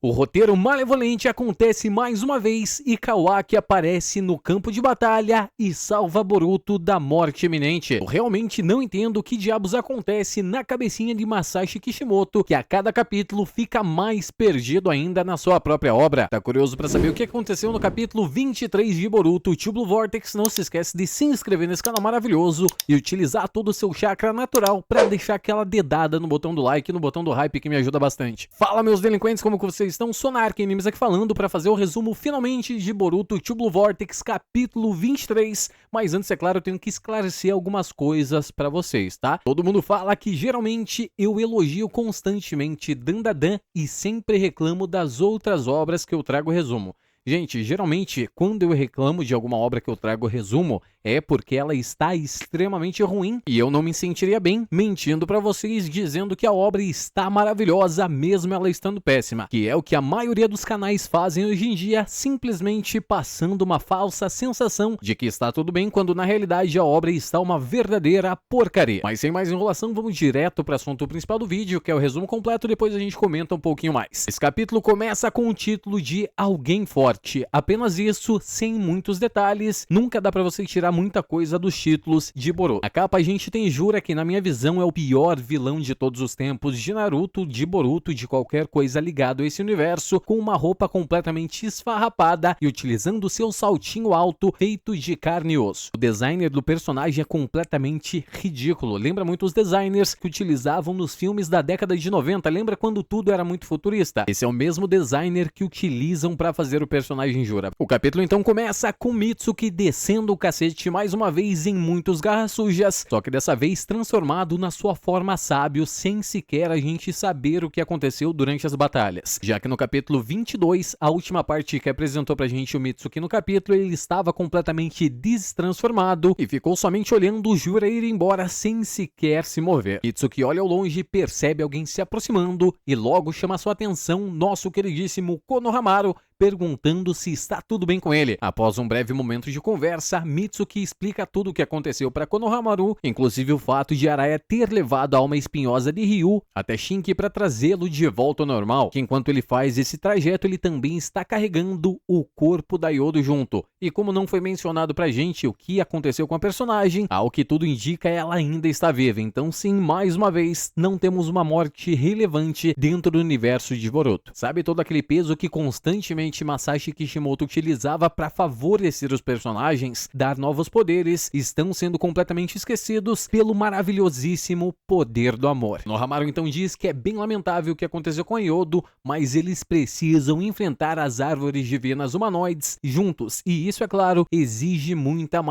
O roteiro malevolente acontece mais uma vez e Kawaki aparece no campo de batalha e salva Boruto da morte iminente. Eu realmente não entendo o que diabos acontece na cabecinha de Masashi Kishimoto, que a cada capítulo fica mais perdido ainda na sua própria obra. Tá curioso pra saber o que aconteceu no capítulo 23 de Boruto Two Blue Vortex? Não se esquece de se inscrever nesse canal maravilhoso e utilizar todo o seu chakra natural pra deixar aquela dedada no botão do like e no botão do hype que me ajuda bastante. Fala, meus delinquentes, como que vocês estão? Sonark Animes aqui falando para fazer o resumo finalmente de Boruto Two Blue Vortex capítulo 23, mas antes, é claro, eu tenho que esclarecer algumas coisas para vocês, tá? Todo mundo fala que geralmente eu elogio constantemente Dandadan e sempre reclamo das outras obras que eu trago resumo. Gente, geralmente, quando eu reclamo de alguma obra que eu trago resumo, é porque ela está extremamente ruim e eu não me sentiria bem mentindo pra vocês dizendo que a obra está maravilhosa mesmo ela estando péssima, que é o que a maioria dos canais fazem hoje em dia, simplesmente passando uma falsa sensação de que está tudo bem quando na realidade a obra está uma verdadeira porcaria. Mas sem mais enrolação, vamos direto para o assunto principal do vídeo, que é o resumo completo, depois a gente comenta um pouquinho mais. Esse capítulo começa com o título de Alguém Forte. Apenas isso, sem muitos detalhes, nunca dá pra você tirar muita coisa dos títulos de Boruto. A capa a gente tem Jura, que na minha visão é o pior vilão de todos os tempos de Naruto, de Boruto, de qualquer coisa ligado a esse universo, com uma roupa completamente esfarrapada e utilizando seu saltinho alto feito de carne e osso. O designer do personagem é completamente ridículo, lembra muito os designers que utilizavam nos filmes da década de 90, lembra quando tudo era muito futurista? Esse é o mesmo designer que utilizam pra fazer o personagem Jura. O capítulo então começa com Mitsuki descendo o cacete mais uma vez em muitos garras sujas, só que dessa vez transformado na sua forma sábio, sem sequer a gente saber o que aconteceu durante as batalhas. Já que no capítulo 22, a última parte que apresentou pra gente o Mitsuki no capítulo, ele estava completamente destransformado e ficou somente olhando o Jura ir embora sem sequer se mover. Mitsuki olha ao longe, percebe alguém se aproximando e logo chama sua atenção nosso queridíssimo Konohamaru, perguntando se está tudo bem com ele. Após um breve momento de conversa, Mitsuki explica tudo o que aconteceu para Konohamaru, inclusive o fato de Araya ter levado a alma espinhosa de Ryu até Shinki para trazê-lo de volta ao normal, que enquanto ele faz esse trajeto, ele também está carregando o corpo da Yodo junto. E como não foi mencionado pra gente o que aconteceu com a personagem, ao que tudo indica, ela ainda está viva. Então sim, mais uma vez, não temos uma morte relevante dentro do universo de Boruto. Sabe todo aquele peso que constantemente Masashi Kishimoto utilizava para favorecer os personagens, dar novos poderes, estão sendo completamente esquecidos pelo maravilhosíssimo poder do amor. Konohamaru então diz que é bem lamentável o que aconteceu com a Yodo, mas eles precisam enfrentar as árvores divinas humanoides juntos, e isso, é claro, exige muita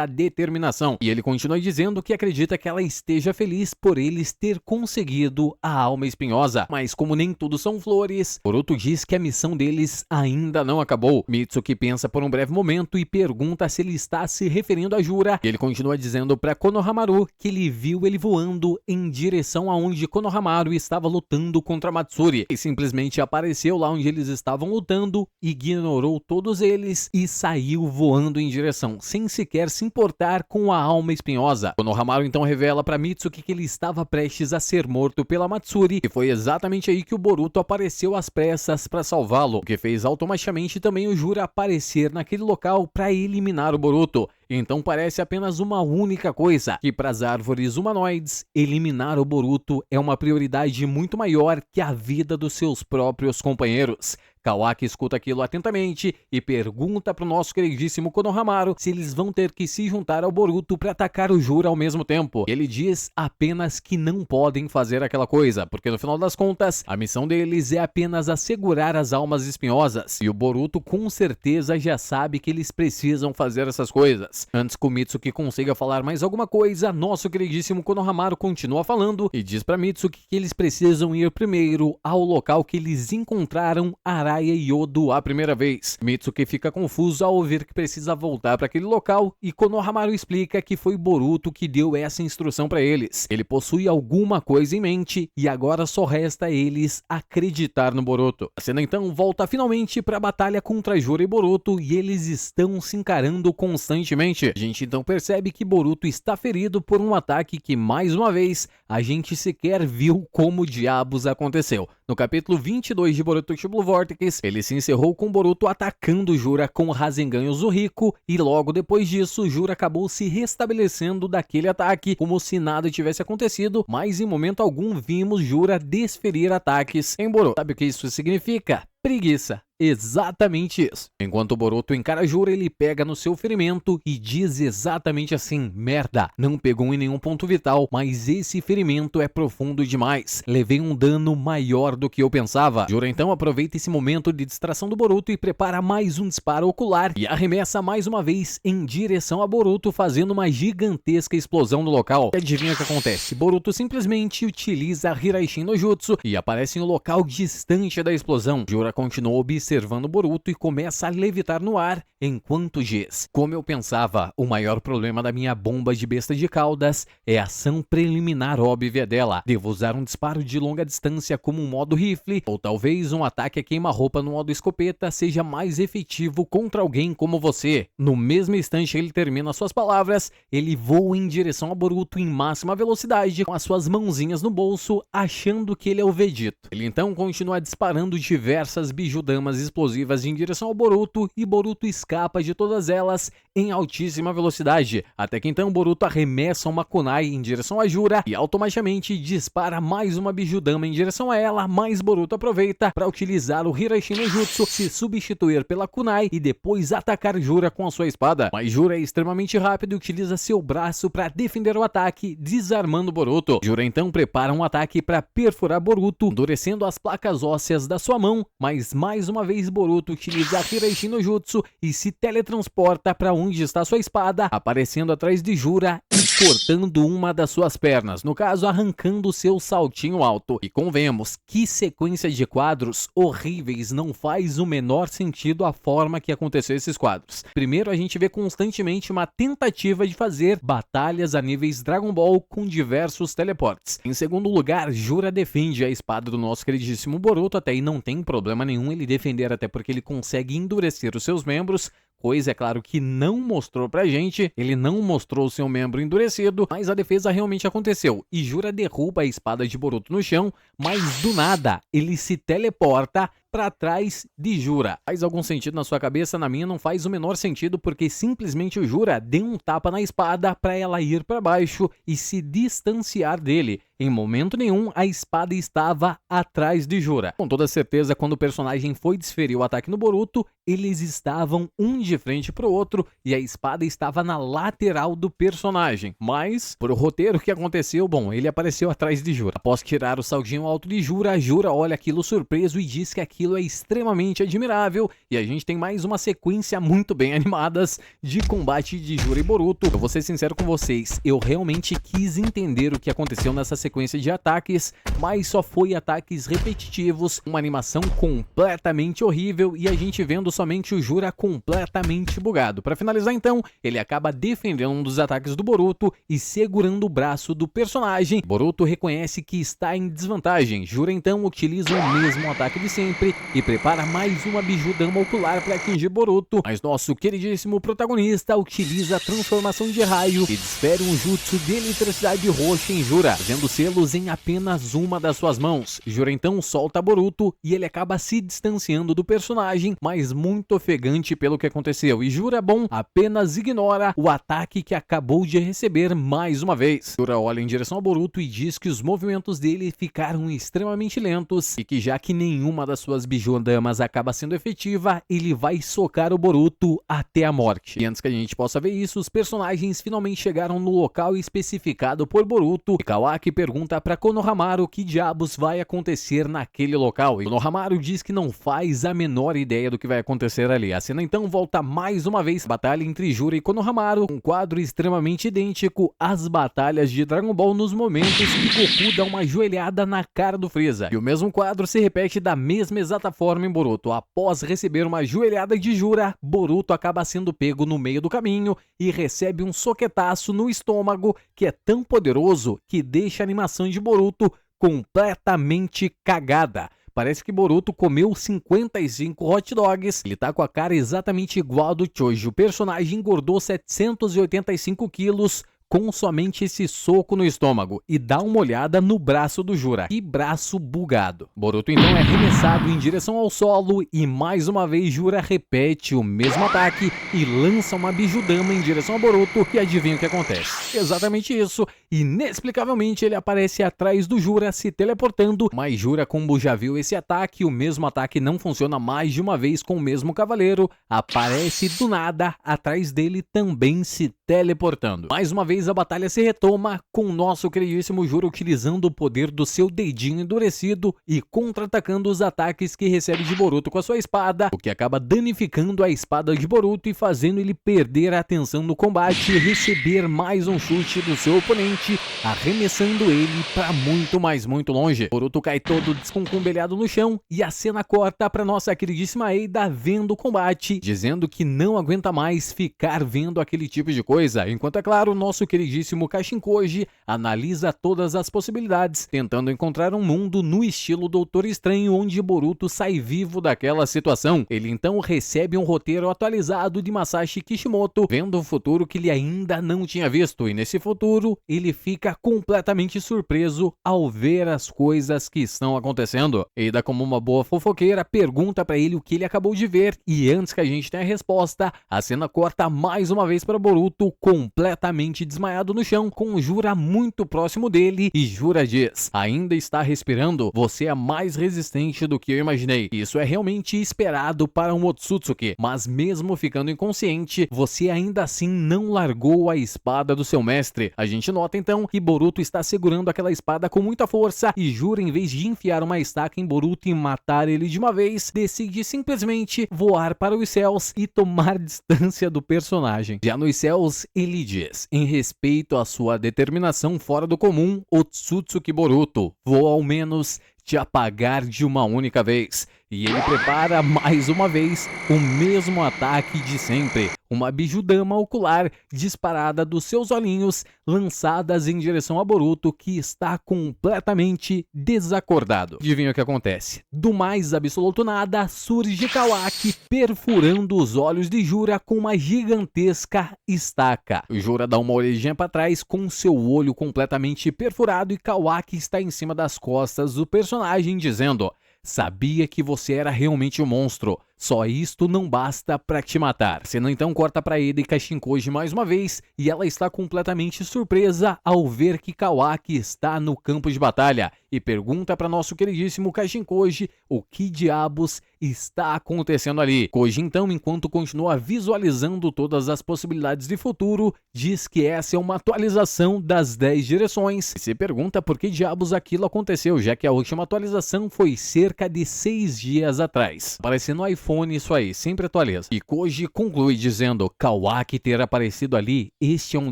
determinação. E ele continua dizendo que acredita que ela esteja feliz por eles ter conseguido a alma espinhosa, mas como nem tudo são flores, Boruto diz que a missão deles ainda não acabou. Mitsuki pensa por um breve momento e pergunta se ele está se referindo a Jura. Ele continua dizendo para Konohamaru que ele viu ele voando em direção aonde Konohamaru estava lutando contra Matsuri. E simplesmente apareceu lá onde eles estavam lutando, ignorou todos eles e saiu voando em direção, sem sequer se importar com a alma espinhosa. Konohamaru então revela para Mitsuki que ele estava prestes a ser morto pela Matsuri, e foi exatamente aí que o Boruto apareceu às pressas para salvá-lo, o que fez automaticamente também o Jura aparecer naquele local para eliminar o Boruto. Então parece apenas uma única coisa, que para as árvores humanoides, eliminar o Boruto é uma prioridade muito maior que a vida dos seus próprios companheiros. Kawaki escuta aquilo atentamente e pergunta para o nosso queridíssimo Konohamaru se eles vão ter que se juntar ao Boruto para atacar o Jura ao mesmo tempo. Ele diz apenas que não podem fazer aquela coisa, porque no final das contas, a missão deles é apenas assegurar as almas espinhosas, e o Boruto com certeza já sabe que eles precisam fazer essas coisas. Antes que o Mitsuki consiga falar mais alguma coisa, nosso queridíssimo Konohamaru continua falando e diz para Mitsuki que eles precisam ir primeiro ao local que eles encontraram Araya e Yodo a primeira vez. Mitsuki fica confuso ao ouvir que precisa voltar para aquele local e Konohamaru explica que foi Boruto que deu essa instrução para eles. Ele possui alguma coisa em mente e agora só resta eles acreditar no Boruto. A cena então volta finalmente para a batalha contra Jura e Boruto e eles estão se encarando constantemente. A gente então percebe que Boruto está ferido por um ataque que mais uma vez a gente sequer viu como diabos aconteceu. No capítulo 22 de Boruto Blue Vortex, ele se encerrou com Boruto atacando Jura com o Rasengan Uzuriko, e logo depois disso, Jura acabou se restabelecendo daquele ataque como se nada tivesse acontecido, mas em momento algum vimos Jura desferir ataques em Boruto. Sabe o que isso significa? Preguiça. Exatamente isso. Enquanto Boruto encara Jura, ele pega no seu ferimento e diz exatamente assim: merda, não pegou em nenhum ponto vital, mas esse ferimento é profundo demais. Levei um dano maior do que eu pensava. Jura então aproveita esse momento de distração do Boruto e prepara mais um disparo ocular e arremessa mais uma vez em direção a Boruto, fazendo uma gigantesca explosão no local. E adivinha o que acontece? Boruto simplesmente utiliza Hiraishin no Jutsu e aparece em um local distante da explosão. Jura continua observando Boruto e começa a levitar no ar enquanto diz: como eu pensava, o maior problema da minha bomba de besta de caudas é a ação preliminar óbvia dela. Devo usar um disparo de longa distância como um modo rifle, ou talvez um ataque a queima-roupa no modo escopeta seja mais efetivo contra alguém como você. No mesmo instante ele termina suas palavras, ele voa em direção a Boruto em máxima velocidade, com as suas mãozinhas no bolso, achando que ele é o Vegito. Ele então continua disparando diversas bijudamas explosivas em direção ao Boruto, e Boruto escapa de todas elas em altíssima velocidade, até que então Boruto arremessa uma kunai em direção a Jura e automaticamente dispara mais uma bijudama em direção a ela, mas Boruto aproveita para utilizar o Hiraishin no Jutsu, se substituir pela kunai e depois atacar Jura com a sua espada. Mas Jura é extremamente rápido e utiliza seu braço para defender o ataque, desarmando Boruto. Jura então prepara um ataque para perfurar Boruto, endurecendo as placas ósseas da sua mão, mas mais uma vez Boruto utiliza a Hiraishin no Jutsu e se teletransporta para onde está sua espada, aparecendo atrás de Jura e cortando uma das suas pernas, no caso arrancando seu saltinho alto. E convenhamos, que sequência de quadros horríveis, não faz o menor sentido a forma que aconteceu esses quadros. Primeiro, a gente vê constantemente uma tentativa de fazer batalhas a níveis Dragon Ball com diversos teleportes. Em segundo lugar, Jura defende a espada do nosso queridíssimo Boruto, até aí não tem problema nenhum ele defender, até porque ele consegue endurecer os seus membros, coisa, é claro, que não mostrou pra gente. Ele não mostrou seu membro endurecido, mas a defesa realmente aconteceu. E Jura derruba a espada de Boruto no chão, mas do nada ele se teleporta para trás de Jura. Faz algum sentido na sua cabeça? Na minha não faz o menor sentido, porque simplesmente o Jura deu um tapa na espada para ela ir para baixo e se distanciar dele. Em momento nenhum a espada estava atrás de Jura. Com toda certeza, quando o personagem foi desferir o ataque no Boruto, eles estavam um de frente para o outro e a espada estava na lateral do personagem. Mas, por o roteiro que aconteceu, bom, ele apareceu atrás de Jura. Após tirar o saltinho alto de Jura, Jura olha aquilo surpreso e diz que aquilo é extremamente admirável, e a gente tem mais uma sequência muito bem animadas de combate de Jura e Boruto. Eu vou ser sincero com vocês, eu realmente quis entender o que aconteceu nessa sequência de ataques, mas só foi ataques repetitivos, uma animação completamente horrível e a gente vendo somente o Jura completamente bugado. Para finalizar então, ele acaba defendendo um dos ataques do Boruto e segurando o braço do personagem. Boruto reconhece que está em desvantagem. Jura então utiliza o mesmo ataque de sempre e prepara mais uma bijudama ocular para atingir Boruto, mas nosso queridíssimo protagonista utiliza a transformação de raio e desfere um jutsu de eletricidade roxa em Jura, fazendo selos em apenas uma das suas mãos. Jura então solta Boruto e ele acaba se distanciando do personagem, mas muito ofegante pelo que aconteceu, e Jura, bom, apenas ignora o ataque que acabou de receber mais uma vez. Jura olha em direção a Boruto e diz que os movimentos dele ficaram extremamente lentos e que já que nenhuma das suas bijudamas acaba sendo efetiva, ele vai socar o Boruto até a morte. E antes que a gente possa ver isso, os personagens finalmente chegaram no local especificado por Boruto e Kawaki pergunta para Konohamaru o que diabos vai acontecer naquele local, e Konohamaru diz que não faz a menor ideia do que vai acontecer ali. A cena então volta mais uma vez, batalha entre Jura e Konohamaru, um quadro extremamente idêntico às batalhas de Dragon Ball nos momentos que Goku dá uma joelhada na cara do Freeza, e o mesmo quadro se repete da mesma exata forma em Boruto. Após receber uma joelhada de Jura, Boruto acaba sendo pego no meio do caminho e recebe um soquetaço no estômago que é tão poderoso que deixa a animação de Boruto completamente cagada. Parece que Boruto comeu 55 hot dogs. Ele tá com a cara exatamente igual a do Choji. O personagem engordou 785 quilos com somente esse soco no estômago. E dá uma olhada no braço do Jura. Que braço bugado. Boruto então é arremessado em direção ao solo e mais uma vez Jura repete o mesmo ataque e lança uma bijudama em direção a Boruto e adivinha o que acontece? Exatamente isso. Inexplicavelmente ele aparece atrás do Jura se teleportando, mas Jura, como já viu esse ataque, o mesmo ataque não funciona mais de uma vez com o mesmo cavaleiro, aparece do nada atrás dele também se teleportando. Mais uma vez a batalha se retoma com o nosso queridíssimo Jura utilizando o poder do seu dedinho endurecido e contra-atacando os ataques que recebe de Boruto com a sua espada, o que acaba danificando a espada de Boruto e fazendo ele perder a atenção no combate e receber mais um chute do seu oponente, arremessando ele para muito longe. Boruto cai todo desconcumbelhado no chão e a cena corta para nossa queridíssima Eida vendo o combate, dizendo que não aguenta mais ficar vendo aquele tipo de coisa, enquanto é claro, nosso queridíssimo Kashinkoji analisa todas as possibilidades, tentando encontrar um mundo no estilo Doutor Estranho onde Boruto sai vivo daquela situação. Ele então recebe um roteiro atualizado de Masashi Kishimoto, vendo o futuro que ele ainda não tinha visto, e nesse futuro ele fica completamente surpreso ao ver as coisas que estão acontecendo. Eida, como uma boa fofoqueira, pergunta pra ele o que ele acabou de ver, e antes que a gente tenha a resposta, a cena corta mais uma vez para Boruto completamente desmaiado no chão, com o Jura muito próximo dele, e Jura diz: ainda está respirando? Você é mais resistente do que eu imaginei. Isso é realmente esperado para um Otsutsuki, mas mesmo ficando inconsciente, você ainda assim não largou a espada do seu mestre. A gente nota então que Boruto está segurando aquela espada com muita força e Jura, em vez de enfiar uma estaca em Boruto e matar ele de uma vez, decide simplesmente voar para os céus e tomar distância do personagem. Já nos céus, ele diz: em respeito à sua determinação fora do comum, Otsutsuki Boruto, vou ao menos te apagar de uma única vez. E ele prepara mais uma vez o mesmo ataque de sempre, uma bijudama ocular disparada dos seus olhinhos, lançadas em direção a Boruto, que está completamente desacordado. Adivinha o que acontece? Do mais absoluto nada, surge Kawaki perfurando os olhos de Jura com uma gigantesca estaca. O Jura dá uma olhadinha para trás com seu olho completamente perfurado e Kawaki está em cima das costas do personagem dizendo: sabia que você era realmente um monstro. Só isto não basta pra te matar. Cena então corta pra Eida e Kashinkoji mais uma vez, e ela está completamente surpresa ao ver que Kawaki está no campo de batalha e pergunta para nosso queridíssimo Kashinkoji o que diabos está acontecendo ali. Koji então, enquanto continua visualizando todas as possibilidades de futuro, diz que essa é uma atualização das 10 direções e se pergunta por que diabos aquilo aconteceu, já que a última atualização foi cerca de 6 dias atrás. Aparecendo no iPhone isso aí, sempre atualiza. E Koji conclui dizendo: Kawaki ter aparecido ali, este é um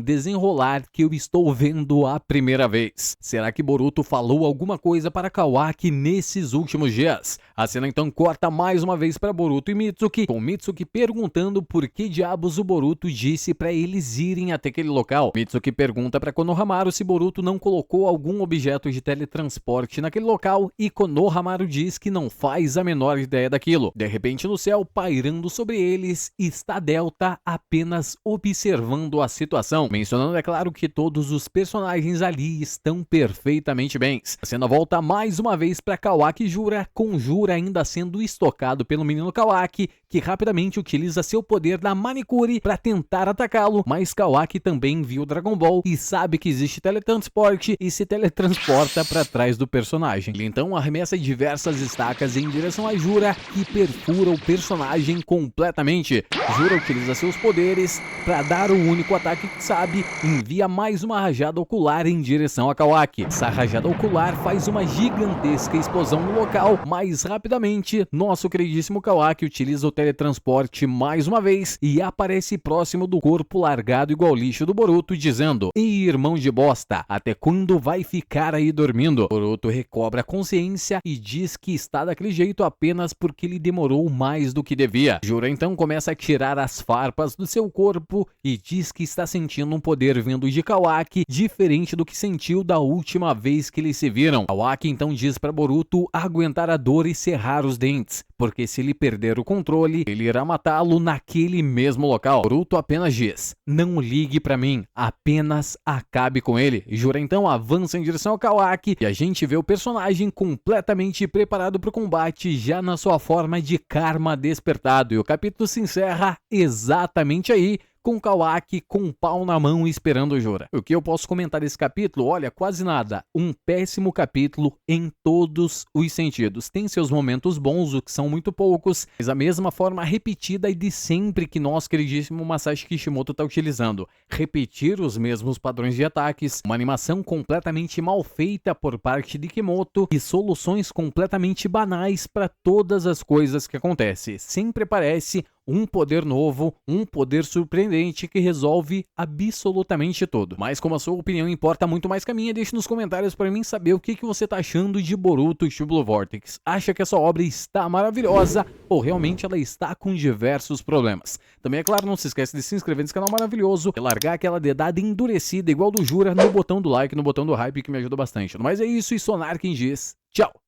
desenrolar que eu estou vendo a primeira vez. Será que Boruto falou alguma coisa para Kawaki nesses últimos dias? A cena então corta mais uma vez para Boruto e Mitsuki, com Mitsuki perguntando por que diabos o Boruto disse para eles irem até aquele local. Mitsuki pergunta para Konohamaru se Boruto não colocou algum objeto de teletransporte naquele local e Konohamaru diz que não faz a menor ideia daquilo. De repente, no céu, pairando sobre eles, está Delta apenas observando a situação, mencionando, é claro, que todos os personagens ali estão perfeitamente bem. A cena volta mais uma vez para Kawaki e Jura, com Jura ainda sendo estocado pelo menino Kawaki, que rapidamente utiliza seu poder da Manikuri para tentar atacá-lo, mas Kawaki também viu Dragon Ball e sabe que existe teletransporte e se teletransporta para trás do personagem. Ele então arremessa diversas estacas em direção a Jura, que perfura o personagem completamente. Jura utiliza seus poderes para dar o único ataque que sabe, envia mais uma rajada ocular em direção a Kawaki. Essa rajada ocular faz uma gigantesca explosão no local, mas rapidamente nosso queridíssimo Kawaki utiliza o teletransporte mais uma vez e aparece próximo do corpo largado igual lixo do Boruto, dizendo: ei, irmão de bosta, até quando vai ficar aí dormindo? Boruto recobra a consciência e diz que está daquele jeito apenas porque ele demorou mais do que devia. Jura então começa a tirar as farpas do seu corpo e diz que está sentindo um poder vindo de Kawaki diferente do que sentiu da última vez que eles se viram. Kawaki então diz para Boruto aguentar a dor e cerrar os dentes, porque se ele perder o controle, ele irá matá-lo naquele mesmo local. Boruto apenas diz: não ligue pra mim, apenas acabe com ele. Jura então avança em direção ao Kawaki e a gente vê o personagem completamente preparado para o combate, já na sua forma de karma despertado. E o capítulo se encerra exatamente aí, com Kawaki com um pau na mão esperando o Jura. O que eu posso comentar desse capítulo? Olha, quase nada. Um péssimo capítulo em todos os sentidos. Tem seus momentos bons, o que são muito poucos, mas a mesma forma repetida e de sempre que nosso queridíssimo Masashi Kishimoto está utilizando. Repetir os mesmos padrões de ataques, uma animação completamente mal feita por parte de Kimoto e soluções completamente banais para todas as coisas que acontecem. Sempre parece um poder novo, um poder surpreendente que resolve absolutamente tudo. Mas como a sua opinião importa muito mais que a minha, deixe nos comentários para mim saber o que você tá achando de Boruto X Blue Vortex. Acha que essa obra está maravilhosa ou realmente ela está com diversos problemas? Também, é claro, não se esquece de se inscrever nesse canal maravilhoso e largar aquela dedada endurecida igual do Jura no botão do like, no botão do hype, que me ajuda bastante. Mas é isso, e Sonar quem diz. Tchau!